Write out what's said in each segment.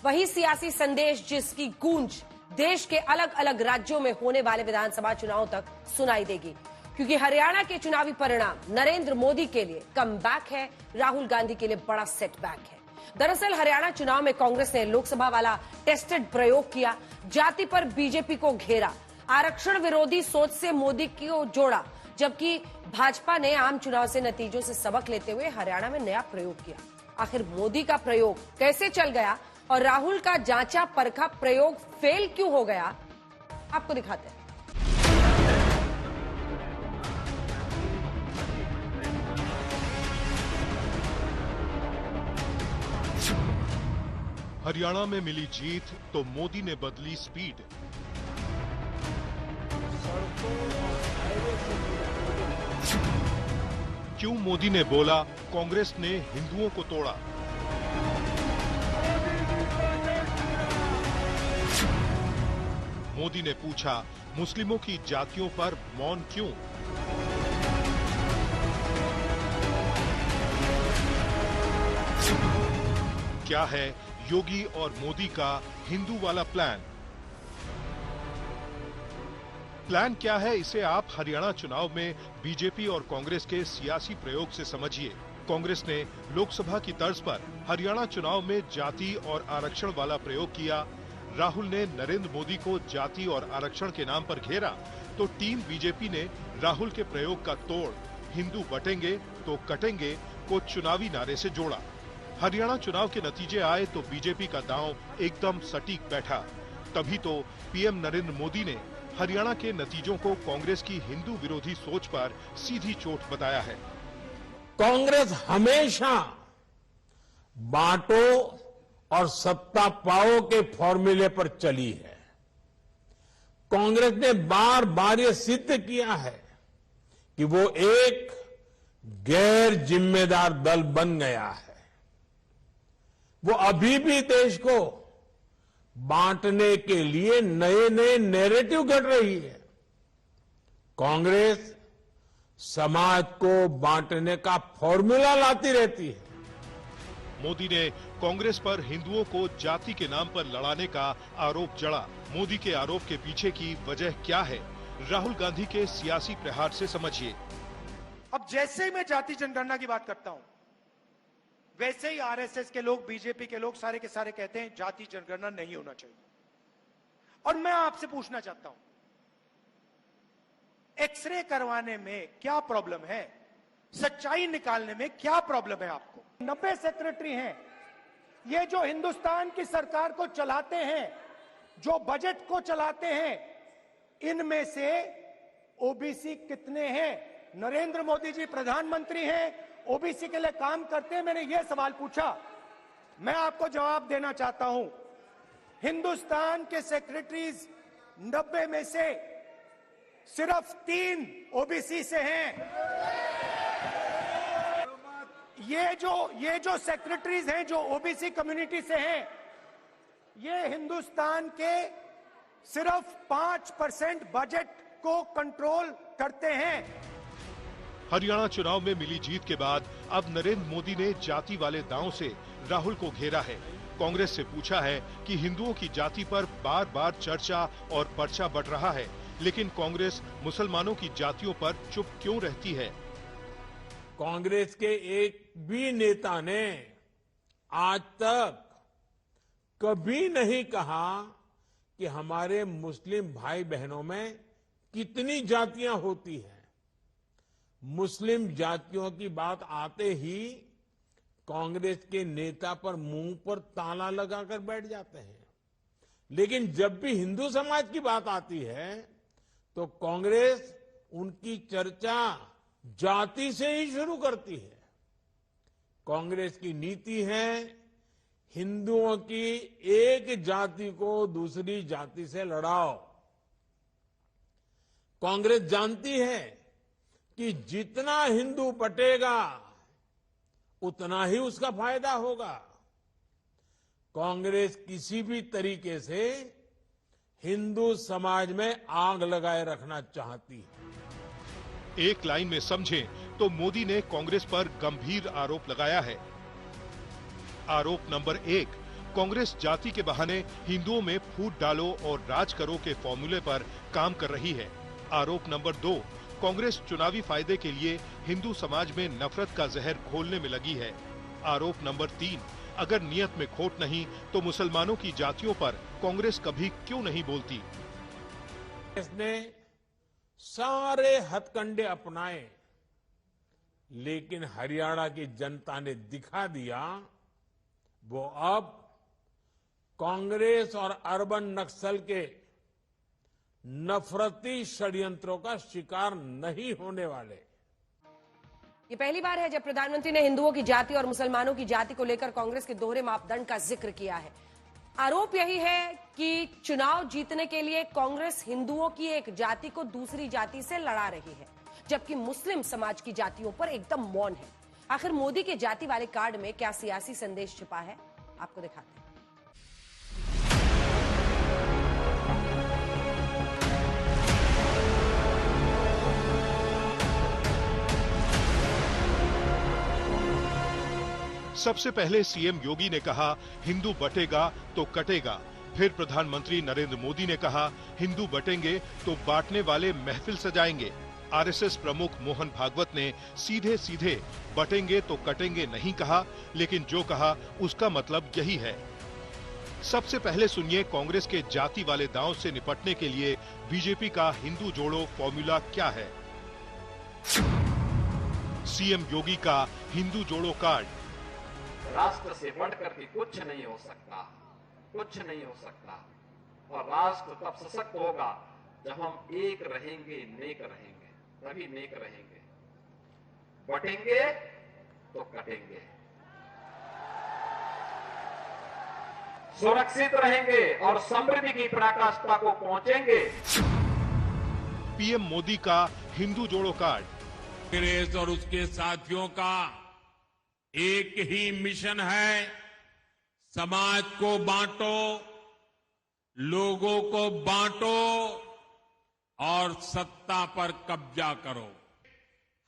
वही सियासी संदेश जिसकी गूंज देश के अलग अलग राज्यों में होने वाले विधानसभा चुनाव तक सुनाई देगी, क्योंकि हरियाणा के चुनावी परिणाम नरेंद्र मोदी के लिए कमबैक है, राहुल गांधी के लिए बड़ा सेटबैक है। दरअसल हरियाणा चुनाव में कांग्रेस ने लोकसभा वाला टेस्टेड प्रयोग किया, जाति पर बीजेपी को घेरा, आरक्षण विरोधी सोच से मोदी को जोड़ा, जबकि भाजपा ने आम चुनाव से नतीजों से सबक लेते हुए हरियाणा में नया प्रयोग किया। आखिर मोदी का प्रयोग कैसे चल गया और राहुल का जांचा परखा प्रयोग फेल क्यों हो गया, आपको दिखाते हैं। हरियाणा में मिली जीत तो मोदी ने बदली स्पीड। क्यों मोदी ने बोला कांग्रेस ने हिंदुओं को तोड़ा? मोदी ने पूछा मुस्लिमों की जातियों पर मौन क्यों? क्या है योगी और मोदी का हिंदू वाला प्लान? प्लान क्या है, इसे आप हरियाणा चुनाव में बीजेपी और कांग्रेस के सियासी प्रयोग से समझिए। कांग्रेस ने लोकसभा की तर्ज पर हरियाणा चुनाव में जाति और आरक्षण वाला प्रयोग किया। राहुल ने नरेंद्र मोदी को जाति और आरक्षण के नाम पर घेरा, तो टीम बीजेपी ने राहुल के प्रयोग का तोड़ हिंदू बटेंगे तो कटेंगे को चुनावी नारे से जोड़ा। हरियाणा चुनाव के नतीजे आए तो बीजेपी का दांव एकदम सटीक बैठा। तभी तो पीएम नरेंद्र मोदी ने हरियाणा के नतीजों को कांग्रेस की हिंदू विरोधी सोच पर सीधी चोट बताया है। कांग्रेस हमेशा बांटो और सत्ता पाओ के फॉर्मूले पर चली है। कांग्रेस ने बार बार ये सिद्ध किया है कि वो एक गैर जिम्मेदार दल बन गया है। वो अभी भी देश को बांटने के लिए नए नए नैरेटिव गढ़ रही है। कांग्रेस समाज को बांटने का फॉर्मूला लाती रहती है। मोदी ने कांग्रेस पर हिंदुओं को जाति के नाम पर लड़ाने का आरोप जड़ा। मोदी के आरोप के पीछे की वजह क्या है, राहुल गांधी के सियासी प्रहार से समझिए। अब जैसे ही मैं जाति जनगणना की बात करता हूं, वैसे ही आरएसएस के लोग, बीजेपी के लोग सारे के सारे कहते हैं जाति जनगणना नहीं होना चाहिए। और मैं आपसे पूछना चाहता हूं, एक्सरे करवाने में क्या प्रॉब्लम है? सच्चाई निकालने में क्या प्रॉब्लम है आपको? 90 सेक्रेटरी हैं, ये जो हिंदुस्तान की सरकार को चलाते हैं, जो बजट को चलाते हैं, इनमें से ओबीसी कितने हैं? नरेंद्र मोदी जी प्रधानमंत्री हैं, ओबीसी के लिए काम करते हैं। मैंने यह सवाल पूछा, मैं आपको जवाब देना चाहता हूं। हिंदुस्तान के सेक्रेटरीज 90 में से सिर्फ 3 ओबीसी से हैं। ये जो सेक्रेटरीज हैं जो ओबीसी कम्युनिटी से हैं, ये हिंदुस्तान के सिर्फ 5% बजट को कंट्रोल करते हैं। हरियाणा चुनाव में मिली जीत के बाद अब नरेंद्र मोदी ने जाति वाले दांव से राहुल को घेरा है। कांग्रेस से पूछा है कि हिंदुओं की जाति पर बार बार चर्चा और पर्चा बढ़ रहा है, लेकिन कांग्रेस मुसलमानों की जातियों पर चुप क्यों रहती है? कांग्रेस के एक भी नेता ने आज तक कभी नहीं कहा कि हमारे मुस्लिम भाई बहनों में कितनी जातियां होती हैं। मुस्लिम जातियों की बात आते ही कांग्रेस के नेता पर मुंह पर ताला लगाकर बैठ जाते हैं, लेकिन जब भी हिंदू समाज की बात आती है तो कांग्रेस उनकी चर्चा जाति से ही शुरू करती है। कांग्रेस की नीति है हिंदुओं की एक जाति को दूसरी जाति से लड़ाओ। कांग्रेस जानती है कि जितना हिंदू बटेगा उतना ही उसका फायदा होगा। कांग्रेस किसी भी तरीके से हिंदू समाज में आग लगाए रखना चाहती है। एक लाइन में समझें तो मोदी ने कांग्रेस पर गंभीर आरोप लगाया है। आरोप नंबर 1, कांग्रेस जाति के बहाने हिंदुओं में फूट डालो और राज करो के फॉर्मूले पर काम कर रही है। आरोप नंबर 2, कांग्रेस चुनावी फायदे के लिए हिंदू समाज में नफरत का जहर घोलने में लगी है। आरोप नंबर 3, अगर नियत में खोट नहीं तो मुसलमानों की जातियों पर कांग्रेस कभी क्यों नहीं बोलती। इसने सारे हथकंडे अपनाए, लेकिन हरियाणा की जनता ने दिखा दिया वो अब कांग्रेस और अर्बन नक्सल के नफरती षड्यंत्रों का शिकार नहीं होने वाले। ये पहली बार है जब प्रधानमंत्री ने हिंदुओं की जाति और मुसलमानों की जाति को लेकर कांग्रेस के दोहरे मापदंड का जिक्र किया है। आरोप यही है कि चुनाव जीतने के लिए कांग्रेस हिंदुओं की एक जाति को दूसरी जाति से लड़ा रही है, जबकि मुस्लिम समाज की जातियों पर एकदम मौन है। आखिर मोदी के जाति वाले कार्ड में क्या सियासी संदेश छिपा है, आपको दिखाते हैं। सबसे पहले सीएम योगी ने कहा हिंदू बटेगा तो कटेगा। फिर प्रधानमंत्री नरेंद्र मोदी ने कहा हिंदू बटेंगे तो बांटने वाले महफिल सजाएंगे। आरएसएस प्रमुख मोहन भागवत ने सीधे सीधे बटेंगे तो कटेंगे नहीं कहा, लेकिन जो कहा उसका मतलब यही है। सबसे पहले सुनिए कांग्रेस के जाति वाले दांव से निपटने के लिए बीजेपी का हिंदू जोड़ो फॉर्मूला क्या है। सीएम योगी का हिंदू जोड़ो कार्ड। राष्ट्र से बढ़कर के कुछ नहीं हो सकता, कुछ नहीं हो सकता। और राष्ट्र तब सशक्त होगा जब हम एक रहेंगे, नेक रहेंगे, तभी नेक रहेंगे। बटेंगे तो कटेंगे, सुरक्षित रहेंगे और समृद्धि की पराकाष्ठा को पहुंचेंगे। पीएम मोदी का हिंदू जोड़ो कार्ड। कांग्रेस और उसके साथियों का एक ही मिशन है, समाज को बांटो, लोगों को बांटो और सत्ता पर कब्जा करो।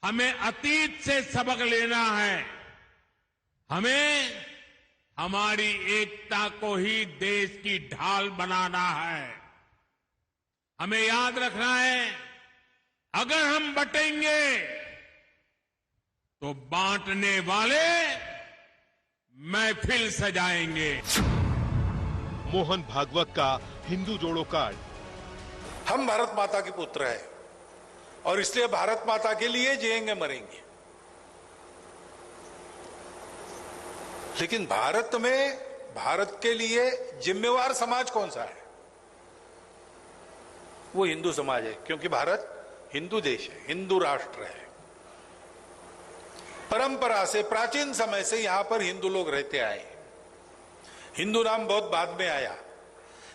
हमें अतीत से सबक लेना है। हमें हमारी एकता को ही देश की ढाल बनाना है। हमें याद रखना है, अगर हम बटेंगे तो बांटने वाले महफिल सजाएंगे। मोहन भागवत का हिंदू जोड़ो कार्ड। हम भारत माता के पुत्र हैं और इसलिए भारत माता के लिए जिएंगे मरेंगे। लेकिन भारत में भारत के लिए जिम्मेवार समाज कौन सा है? वो हिंदू समाज है, क्योंकि भारत हिंदू देश है, हिंदू राष्ट्र है। परंपरा से प्राचीन समय से यहां पर हिंदू लोग रहते आए। हिंदू नाम बहुत बाद में आया,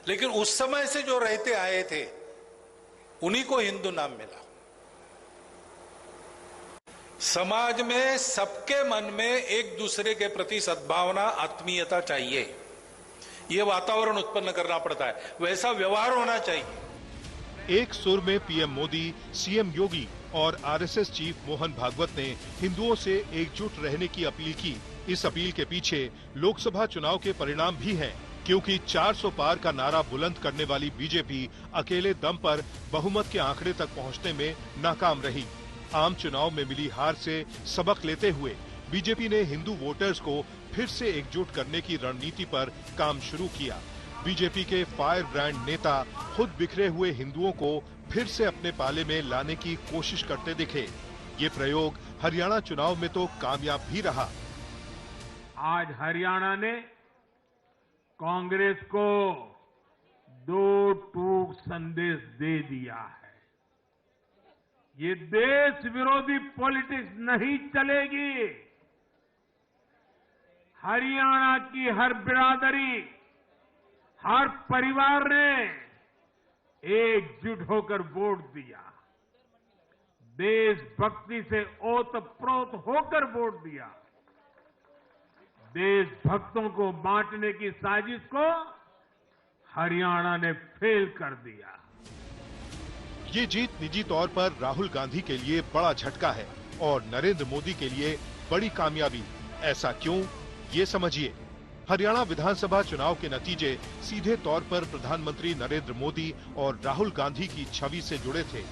लेकिन उस समय से जो रहते आए थे उन्हीं को हिंदू नाम मिला। समाज में सबके मन में एक दूसरे के प्रति सद्भावना, आत्मीयता चाहिए। यह वातावरण उत्पन्न करना पड़ता है, वैसा व्यवहार होना चाहिए। एक सुर में पीएम मोदी, सीएम योगी और आरएसएस चीफ मोहन भागवत ने हिंदुओं से एकजुट रहने की अपील की। इस अपील के पीछे लोकसभा चुनाव के परिणाम भी हैं, क्योंकि 400 पार का नारा बुलंद करने वाली बीजेपी अकेले दम पर बहुमत के आंकड़े तक पहुंचने में नाकाम रही। आम चुनाव में मिली हार से सबक लेते हुए बीजेपी ने हिंदू वोटर्स को फिर से एकजुट करने की रणनीति पर काम शुरू किया। बीजेपी के फायर ब्रांड नेता खुद बिखरे हुए हिंदुओं को फिर से अपने पाले में लाने की कोशिश करते दिखे। ये प्रयोग हरियाणा चुनाव में तो कामयाब भी रहा। आज हरियाणा ने कांग्रेस को 2 टूक संदेश दे दिया है। ये देश विरोधी पॉलिटिक्स नहीं चलेगी। हरियाणा की हर बिरादरी, हर परिवार ने एकजुट होकर वोट दिया, देशभक्ति से ओतप्रोत होकर वोट दिया। देशभक्तों को बांटने की साजिश को हरियाणा ने फेल कर दिया। ये जीत निजी तौर पर राहुल गांधी के लिए बड़ा झटका है और नरेंद्र मोदी के लिए बड़ी कामयाबी। ऐसा क्यों, ये समझिए। हरियाणा विधानसभा चुनाव के नतीजे सीधे तौर पर प्रधानमंत्री नरेंद्र मोदी और राहुल गांधी की छवि से जुड़े थे।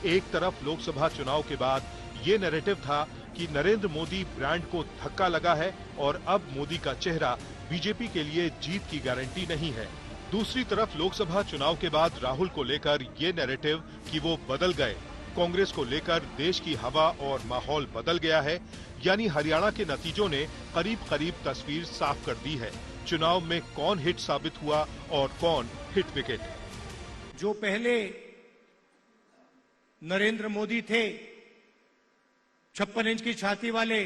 एक तरफ लोकसभा चुनाव के बाद ये नैरेटिव था कि नरेंद्र मोदी ब्रांड को धक्का लगा है और अब मोदी का चेहरा बीजेपी के लिए जीत की गारंटी नहीं है। दूसरी तरफ लोकसभा चुनाव के बाद राहुल को लेकर ये नैरेटिव कि वो बदल गए। कांग्रेस को लेकर देश की हवा और माहौल बदल गया है, यानी हरियाणा के नतीजों ने करीब करीब तस्वीर साफ कर दी है। चुनाव में कौन हिट साबित हुआ और कौन हिट विकेट। जो पहले नरेंद्र मोदी थे 56 इंच की छाती वाले,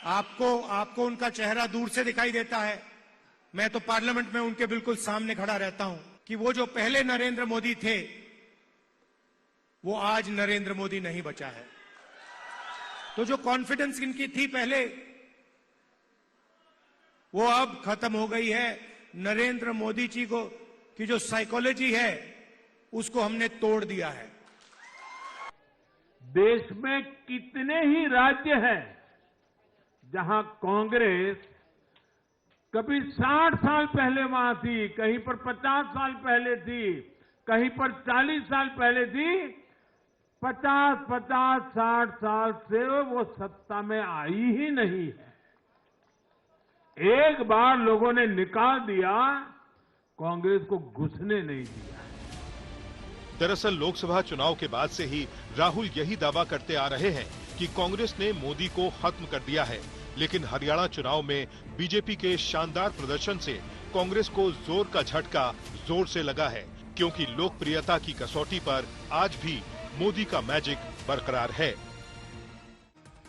आपको उनका चेहरा दूर से दिखाई देता है। मैं तो पार्लियामेंट में उनके बिल्कुल सामने खड़ा रहता हूं कि वो जो पहले नरेंद्र मोदी थे वो आज नरेंद्र मोदी नहीं बचा है। तो जो कॉन्फिडेंस इनकी थी पहले वो अब खत्म हो गई है। नरेंद्र मोदी जी को की जो साइकोलॉजी है उसको हमने तोड़ दिया है। देश में कितने ही राज्य हैं जहां कांग्रेस कभी 60 साल पहले वहां थी, कहीं पर 50 साल पहले थी, कहीं पर 40 साल पहले थी। 50-60 साल से वो सत्ता में आई ही नहीं है। एक बार लोगों ने निकाल दिया, कांग्रेस को घुसने नहीं दिया। दरअसल लोकसभा चुनाव के बाद से ही राहुल यही दावा करते आ रहे हैं कि कांग्रेस ने मोदी को खत्म कर दिया है, लेकिन हरियाणा चुनाव में बीजेपी के शानदार प्रदर्शन से कांग्रेस को जोर का झटका जोर से लगा है, क्योंकि लोकप्रियता की कसौटी पर आज भी मोदी का मैजिक बरकरार है।